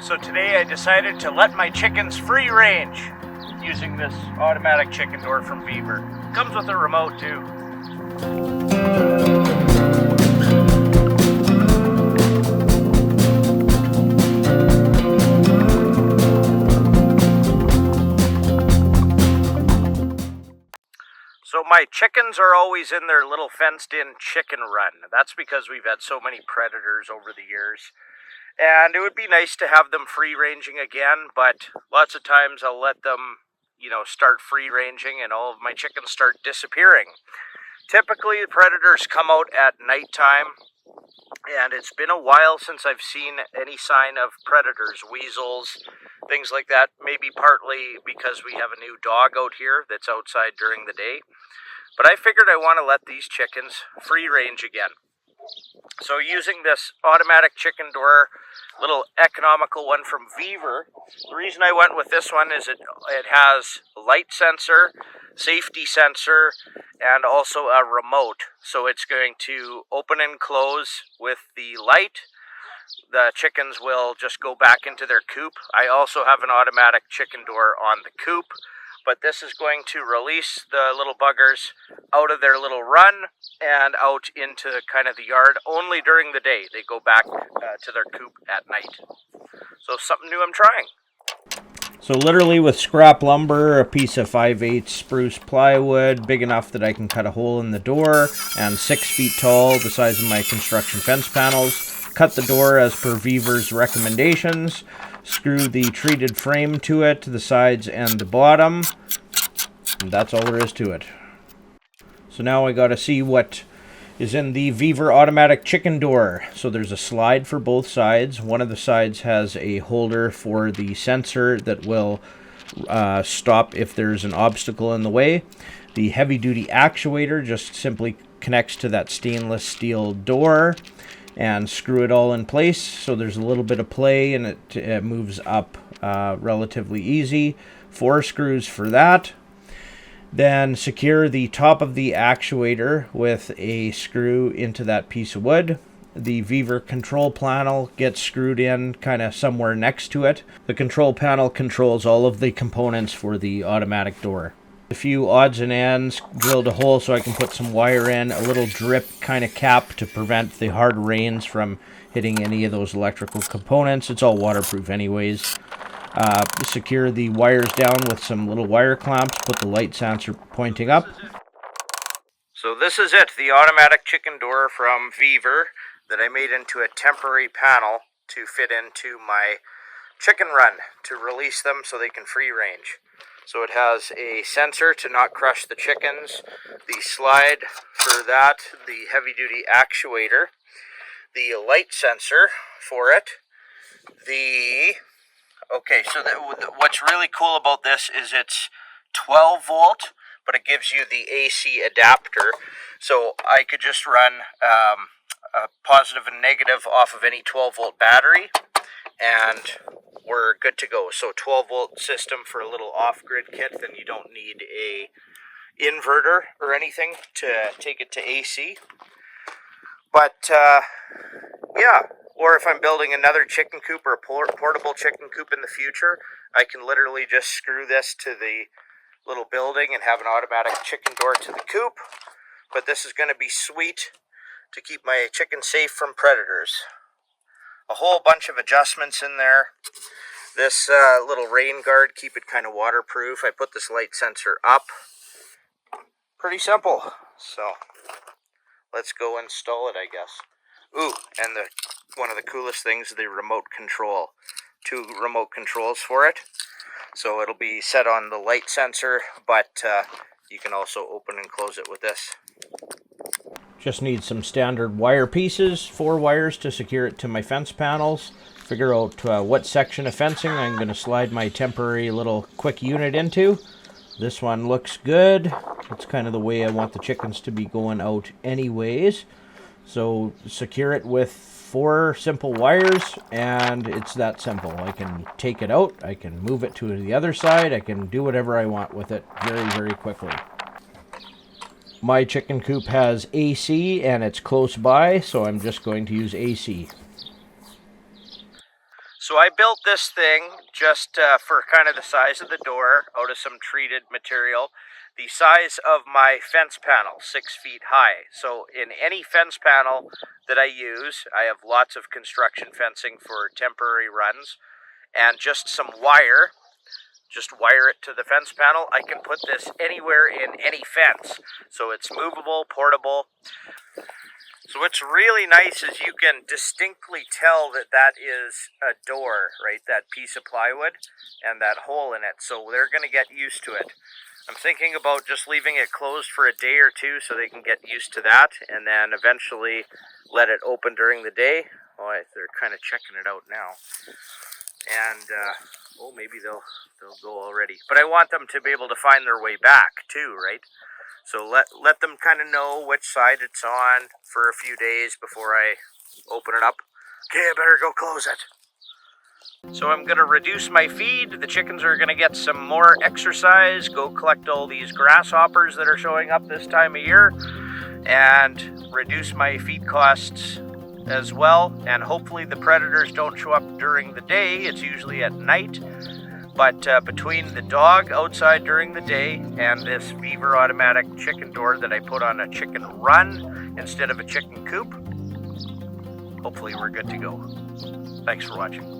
So today I decided to let my chickens free range using this automatic chicken door from Vevor. Comes with a remote too. So my chickens are always in their little fenced-in chicken run. That's because we've had so many predators over the years. And it would be nice to have them free-ranging again, but lots of times I'll let them, start free-ranging and all of my chickens start disappearing. Typically, the predators come out at nighttime, and it's been a while since I've seen any sign of predators, weasels, things like that. Maybe partly because we have a new dog out here that's outside during the day. But I figured I want to let these chickens free range again. So using this automatic chicken door, little economical one from Vevor, the reason I went with this one is it has a light sensor, safety sensor, and also a remote. So it's going to open and close with the light. The chickens will just go back into their coop. I also have an automatic chicken door on the coop, but this is going to release the little buggers out of their little run and out into kind of the yard only during the day. They go back to their coop at night. So something new I'm trying. So literally with scrap lumber, a piece of 5/8 spruce plywood, big enough that I can cut a hole in the door, and 6 feet tall, the size of my construction fence panels. Cut the door as per Vevor's recommendations. Screw the treated frame to it, the sides and the bottom. And that's all there is to it. So now I gotta see what is in the Vevor Automatic Chicken Door. So there's a slide for both sides. One of the sides has a holder for the sensor that will stop if there's an obstacle in the way. The heavy-duty actuator just simply connects to that stainless steel door and screw it all in place. So there's a little bit of play and it moves up relatively easy. 4 screws for that. Then secure the top of the actuator with a screw into that piece of wood. The Vevor control panel gets screwed in kind of somewhere next to it. The control panel controls all of the components for the automatic door. A few odds and ends, drilled a hole so I can put some wire in, a little drip kind of cap to prevent the hard rains from hitting any of those electrical components. It's all waterproof anyways. Secure the wires down with some little wire clamps, put the light sensor pointing up. So this is it, the automatic chicken door from Vevor that I made into a temporary panel to fit into my chicken run to release them so they can free range. So it has a sensor to not crush the chickens, the slide for that, the heavy-duty actuator, the light sensor for it, what's really cool about this is it's 12 volt, but it gives you the AC adapter. So I could just run a positive and negative off of any 12 volt battery, and we're good to go. So 12 volt system for a little off-grid kit, then you don't need a inverter or anything to take it to AC. But yeah, or if I'm building another chicken coop or a portable chicken coop in the future, I can literally just screw this to the little building and have an automatic chicken door to the coop. But this is going to be sweet to keep my chickens safe from predators. A whole bunch of adjustments in there. This little rain guard, keep it kind of waterproof. I put this light sensor up. Pretty simple. So let's go install it, I guess. Ooh, and one of the coolest things, the remote control. 2 remote controls for it. So it'll be set on the light sensor, but you can also open and close it with this. Just need some standard wire pieces, 4 wires to secure it to my fence panels. Figure out what section of fencing I'm going to slide my temporary little quick unit into. This one looks good. It's kind of the way I want the chickens to be going out anyways. So secure it with 4 simple wires, and it's that simple. I can take it out, I can move it to the other side, I can do whatever I want with it very, very quickly. My chicken coop has AC and it's close by, so I'm just going to use AC. So I built this thing just for kind of the size of the door out of some treated material. The size of my fence panel, 6 feet high. So in any fence panel that I use, I have lots of construction fencing for temporary runs, and just some wire. Just wire it to the fence panel. I can put this anywhere in any fence. So it's movable, portable. So what's really nice is you can distinctly tell that that is a door, right? That piece of plywood and that hole in it. So they're going to get used to it. I'm thinking about just leaving it closed for a day or two so they can get used to that, and then eventually let it open during the day. Oh, they're kind of checking it out now. And, oh, maybe they'll go already. But I want them to be able to find their way back too, right? So let them kind of know which side it's on for a few days before I open it up. Okay, I better go close it. So I'm going to reduce my feed. The chickens are going to get some more exercise, go collect all these grasshoppers that are showing up this time of year, and reduce my feed costs as well. And hopefully the predators don't show up during the day. It's usually at night. But between the dog outside during the day and this Vevor Automatic Chicken Door that I put on a chicken run instead of a chicken coop, hopefully we're good to go. Thanks for watching.